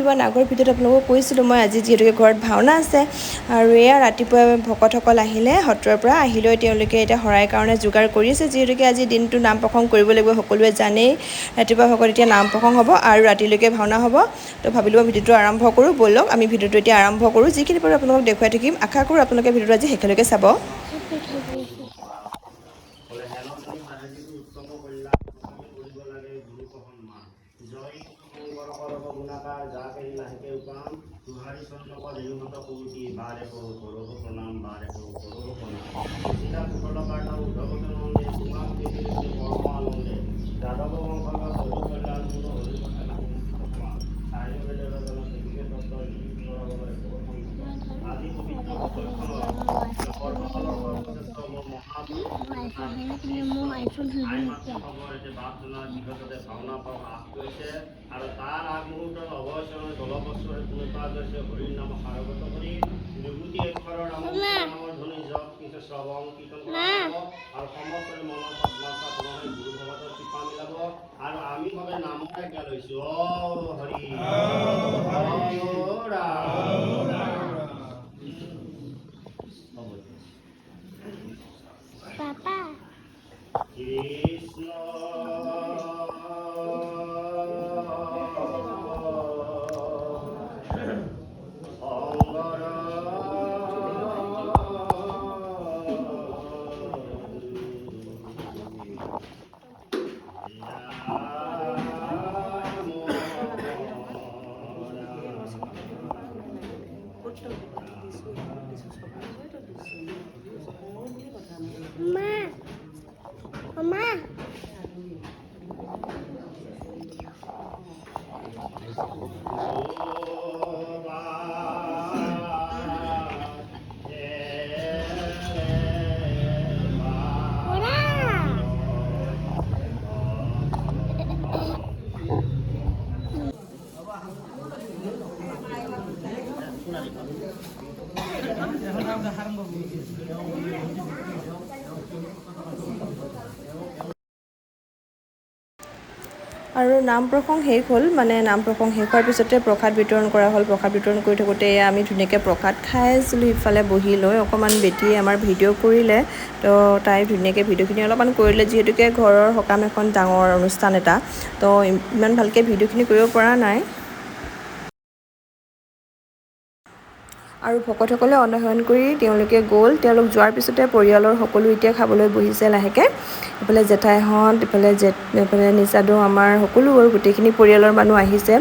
মই নাগৰ ভিডিঅ'ত আপোনালোকক কৈছিলোঁ মই আজি যিহেতুকে ঘৰত ভাওনা আছে আৰু এয়া ৰাতিপুৱা ভকতসকল আহিলে সত্ৰৰ পৰা আহি লৈ তেওঁলোকে এতিয়া শৰাইৰ কাৰণে যোগাৰ কৰি আছে যিহেতুকে আজি দিনটো নাম প্ৰসংগ কৰিব লাগিব সকলোৱে জানেই ৰাতিপুৱা ভকত এতিয়া নাম প্ৰসংগ হ'ব আৰু ৰাতিলৈকে ভাওনা হ'ব তো ভাবিলোঁ ভিডিঅ'টো আৰম্ভ কৰোঁ ব'লক আমি ভিডিঅ'টো এতিয়া আৰম্ভ কৰোঁ যিখিনি পাৰোঁ আপোনালোকক দেখুৱাই থাকিম আশা কৰোঁ আপোনালোকে ভিডিঅ'টো আজি শেষলৈকে চাব আৰু তাৰ আগমুহূৰ্তত অৱশ্যে জলপস্বৰে পুনপাদস্য হৰিৰ নাম সাৰগত কৰি বিভূতি অক্ষৰৰ নামৰ ধ্বনি জপ কিছু শ্ৰৱণ কীৰ্তন কৰিব আৰু সমস্ত মনৰ পদ্মাসা পুনৰ গুৰু ভগতৰ কৃপা মিলাব আৰু আমি ভাবে নামৰ আজ্ঞা লৈছোঁ অ হৰি Papa. কৃষ্ণ Mama. আৰু নাম প্ৰসংগ শেষ হ'ল মানে নাম প্ৰসংগ শেষ হোৱাৰ পিছতে প্ৰসাদ বিতৰণ কৰা হ'ল প্ৰসাদ বিতৰণ কৰি থাকোঁতে আমি ধুনীয়াকৈ প্ৰসাদ খাই আছিলোঁ ইফালে বহি লৈ অকণমান বেটীয়ে আমাৰ ভিডিঅ' কৰিলে তো তাই ধুনীয়াকৈ ভিডিঅ'খিনি অলপমান কৰিলে যিহেতুকে ঘৰৰ সকাম এখন ডাঙৰ অনুষ্ঠান এটা তো ইমান ভালকৈ ভিডিঅ'খিনি কৰিব পৰা নাই আৰু ভকতসকলে অন্নসেৱন কৰি তেওঁলোকে গ'ল তেওঁলোক যোৱাৰ পিছতে পৰিয়ালৰ সকলো এতিয়া খাবলৈ বহিছে লাহেকৈ ইফালে জেঠাইহঁত ইফালে নিচাদৌ আমাৰ সকলো আৰু গোটেইখিনি পৰিয়ালৰ মানুহ আহিছে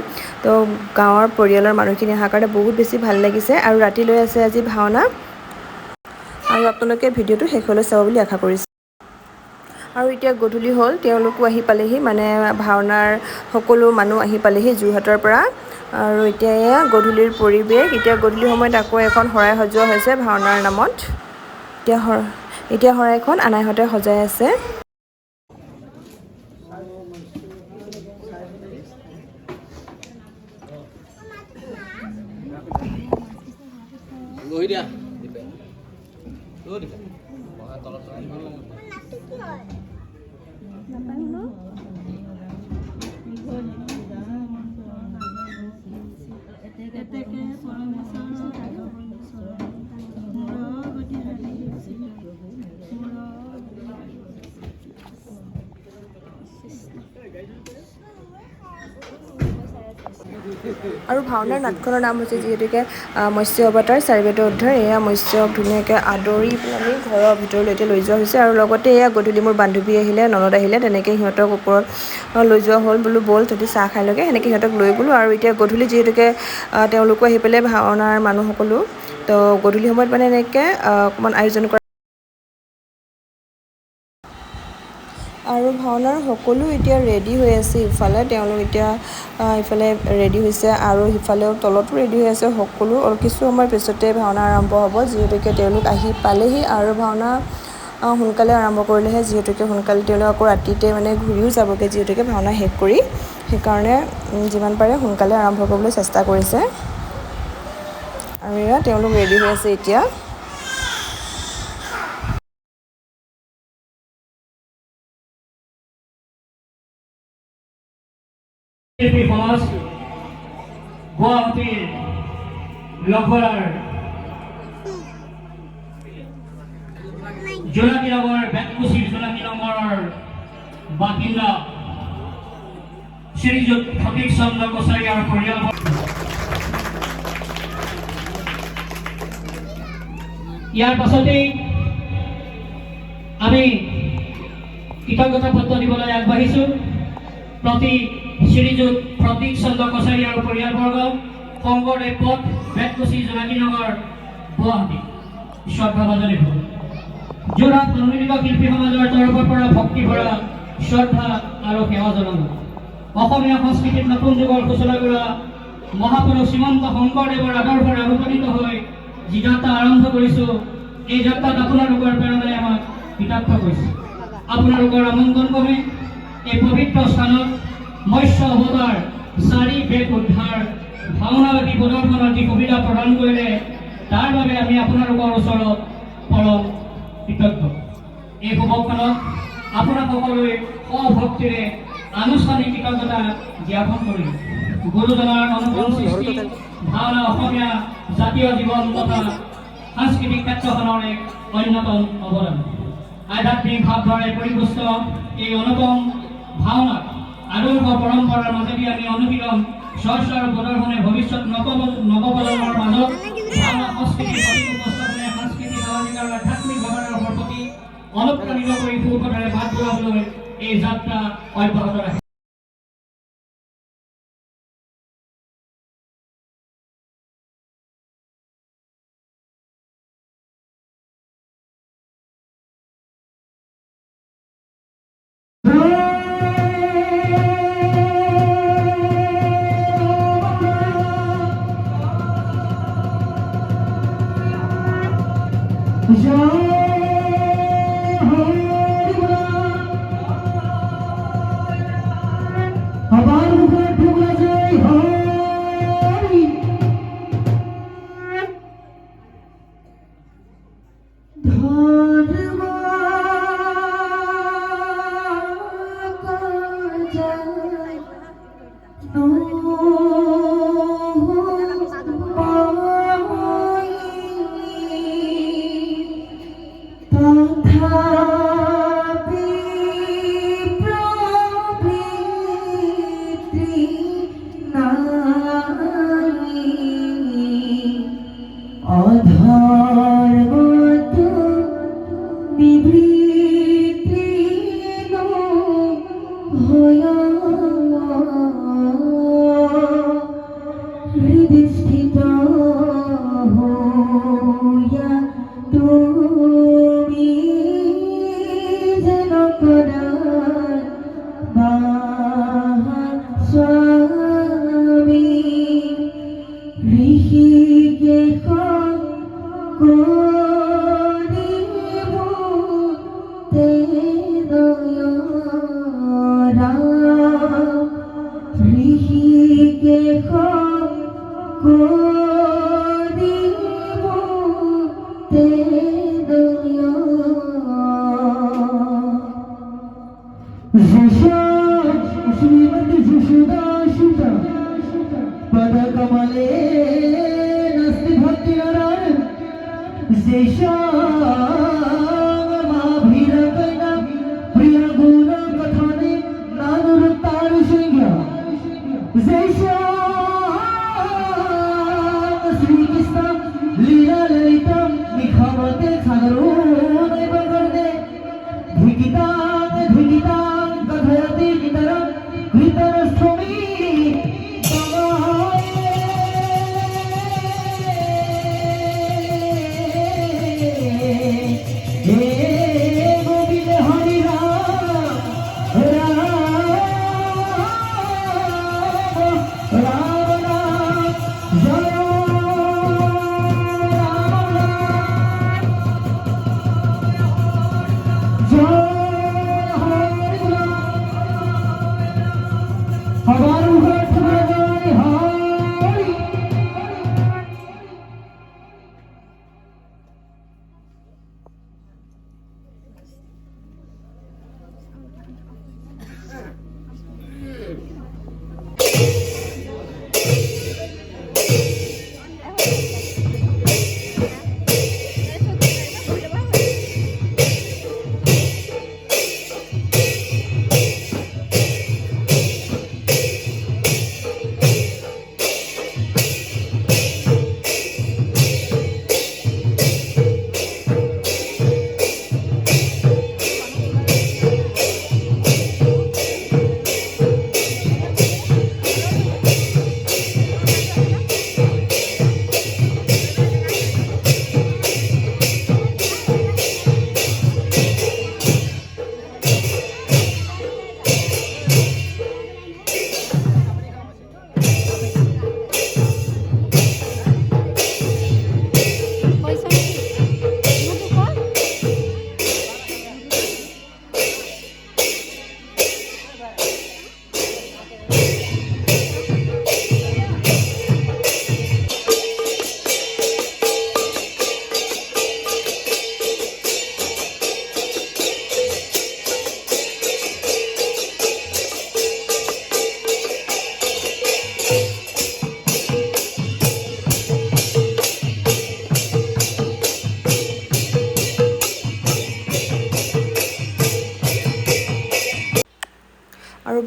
তো গাঁৱৰ পৰিয়ালৰ মানুহখিনি অহাৰ কাৰণে বহুত বেছি ভাল লাগিছে আৰু ৰাতিলৈ আছে আজি ভাওনা আৰু আপোনালোকে ভিডিঅ'টো শেষলৈ চাব বুলি আশা কৰিছোঁ আৰু এতিয়া গধূলি হ'ল তেওঁলোকো আহি পালেহি মানে ভাওনাৰ সকলো মানুহ আহি পালেহি যোৰহাটৰ পৰা আৰু এতিয়া এয়া গধূলিৰ পৰিৱেশ এতিয়া গধূলি সময়ত আকৌ এখন শৰাই সজোৱা হৈছে ভাওনাৰ নামত এতিয়া শৰাইখন আনাইহঁতে সজাই আছে আৰু ভাওনাৰ নাটখনৰ নাম হৈছে যিহেতুকে মৎস্য অৱতাৰ চাৰিবেদৰ উদ্ধাৰ এয়া মৎস্যক ধুনীয়াকৈ আদৰি পেলাই ঘৰৰ ভিতৰলৈকে লৈ যোৱা হৈছে আৰু লগতে এয়া গধূলি মোৰ বান্ধৱী আহিলে ননদ আহিলে তেনেকৈ সিহঁতক ওপৰত লৈ যোৱা হ'ল বোলো ব'ল যদি চাহ খাই লগে সেনেকৈ সিহঁতক লৈ গ'লোঁ আৰু এতিয়া গধূলি যিহেতুকে তেওঁলোকো আহি পেলাই ভাওনাৰ মানুহসকলো তো গধূলি সময়ত মানে এনেকৈ অকণমান আয়োজন কৰা আৰু ভাওনাৰ সকলো এতিয়া ৰেডি হৈ আছে ইফালে তেওঁলোক এতিয়া ইফালে ৰেডি হৈছে আৰু সিফালেও তলতো ৰেডি হৈ আছে সকলো আৰু কিছু সময়ৰ পিছতে ভাওনা আৰম্ভ হ'ব যিহেতুকে তেওঁলোক আহি পালেহি আৰু ভাওনা সোনকালে আৰম্ভ কৰিলেহে যিহেতুকে সোনকালে তেওঁলোক আকৌ ৰাতিতে মানে ঘূৰিও যাবগৈ যিহেতুকে ভাওনা শেষ কৰি সেইকাৰণে যিমান পাৰে সোনকালে আৰম্ভ কৰিবলৈ চেষ্টা কৰিছে আৰু এয়া তেওঁলোক ৰেডি হৈ আছে এতিয়া সমাজ গুৱাহাটীৰ লখৰাৰ জোনাকী নগৰ বেতকুছিৰ জোনাকী নগৰৰ বাসিন্দা শ্ৰীযুত ফটিক চন্দ্ৰ কছাৰী আৰু পৰিয়ালবৰ্গ। ইয়াৰ পাছতেই আমি কৃতজ্ঞতা পত্ৰ দিবলৈ আগবাঢ়িছোঁ প্ৰতি শ্ৰীযুত ফটিক চন্দ্ৰ কছাৰী আৰু পৰিয়ালবৰ্গ, শংকৰদেৱ পথ, বেতকুছি, জোনাকী নগৰ, গুৱাহাটী। শ্ৰদ্ধাভাজনী হ'ল যোৰহাট অনুমিলিত শিল্পী সমাজৰ তৰফৰ পৰা ভক্তি ভৰা শ্ৰদ্ধা আৰু সেৱা জনালোঁ। অসমীয়া সংস্কৃতিত নতুন যুগৰ সূচনা কৰা মহাপুৰুষ শ্ৰীমন্ত শংকৰদেৱৰ আদৰ্শৰে অনুপ্ৰাণিত হৈ যি যাত্ৰা আৰম্ভ কৰিছোঁ, এই যাত্ৰাত আপোনালোকৰ প্ৰেৰণাই আমাক কৃতাৰ্থ কৰিছে। আপোনালোকৰ আমন্ত্ৰণ ক্ৰমে এই পবিত্ৰ স্থানত মৎস্য অৱতাৰ 4 বেদ উদ্ধাৰ ভাওনাবাদী প্ৰদৰ্শনৰ যি সুবিধা প্ৰদান কৰিলে, তাৰ বাবে আমি আপোনালোকৰ ওচৰত পৰম কৃতজ্ঞ। এই শুভক্ষণত আপোনাক সকলোৱে সভক্তিৰে আনুষ্ঠানিক কৃতজ্ঞতা জ্ঞাপন কৰিলোঁ। গুৰুজনাৰ অনুপম সৃষ্টি ভাওনা অসমীয়া জাতীয় জীৱন তথা সাংস্কৃতিক ক্ষেত্ৰখনৰ এক অন্যতম অৱদান। আধ্যাত্মিক ভাৱধাৰে পৰিপুষ্ট এই অনুপম ভাওনাক আদৰ্শ পৰম্পৰাৰ মাজেদি আমি অনুশীলন চৰ্চা আৰু প্ৰদৰ্শনে ভৱিষ্যত নৱপ্ৰজন্মৰ মাজত ভাওনা সংস্কৃতিৰ সঠিক উপস্থাপনে সাংস্কৃতিক সামাজিক আৰু আধ্যাত্মিক ভাৱনাৰ প্ৰতি অনুপ্ৰাণিত কৰি সুপথেৰে বাট যোৱাবলৈ এই যাত্ৰা অব্যাহত ৰাখে।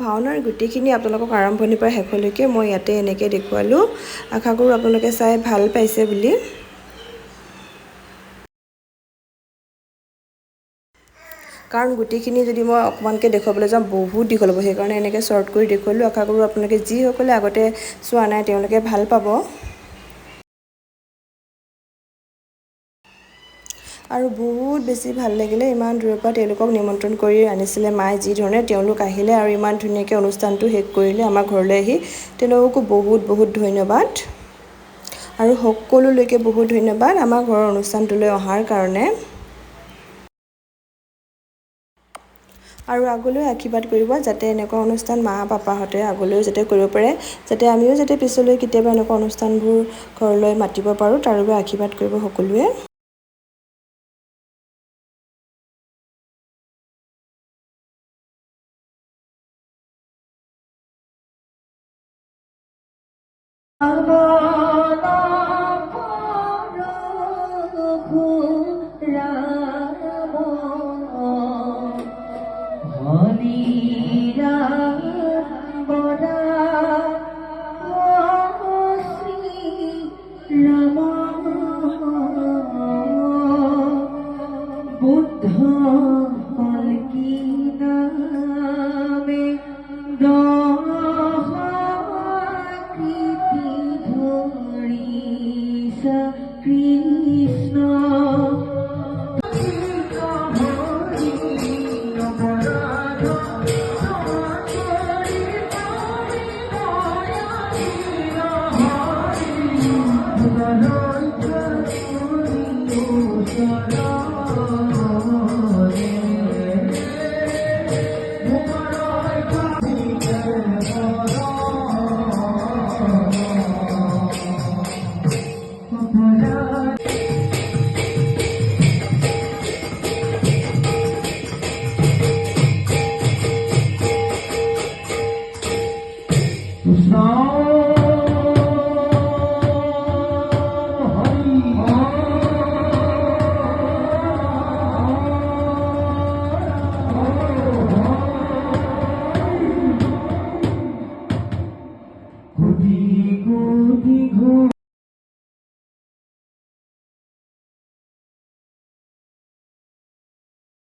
ভাওনাৰ গোটেইখিনি আপোনালোকক আৰম্ভণিৰ পৰা শেষলৈকে মই ইয়াতে এনেকৈ দেখুৱালোঁ। আশা কৰোঁ আপোনালোকে চাই ভাল পাইছে বুলি। কাৰণ গোটেইখিনি যদি মই অকণমানকৈ দেখুৱাবলৈ যাওঁ বহুত দীঘল হ'ব, সেইকাৰণে এনেকৈ শ্বৰ্ট কৰি দেখুৱালোঁ। আশা কৰোঁ আপোনালোকে যিসকলে আগতে চোৱা নাই তেওঁলোকে ভাল পাব। আৰু বহুত বেছি ভাল লাগিলে, ইমান দূৰৰ পৰা তেওঁলোকক নিমন্ত্ৰণ কৰি আনিছিলে মায়ে যি ধৰণে, তেওঁলোক আহিলে আৰু ইমান ধুনীয়াকৈ অনুষ্ঠানটো শেষ কৰিলে আমাৰ ঘৰলৈ আহি। তেওঁলোককো বহুত বহুত ধন্যবাদ আৰু সকলোলৈকে বহুত ধন্যবাদ আমাৰ ঘৰৰ অনুষ্ঠানটোলৈ অহাৰ কাৰণে। আৰু আগলৈ আশীৰ্বাদ কৰিব যাতে এনেকুৱা অনুষ্ঠান মা পাপাহঁতে আগলৈও যাতে কৰিব পাৰে, যাতে আমিও যাতে পিছলৈ কেতিয়াবা এনেকুৱা অনুষ্ঠানবোৰ ঘৰলৈ মাতিব পাৰোঁ, তাৰ বাবে আশীৰ্বাদ কৰিব সকলোৱে। Allah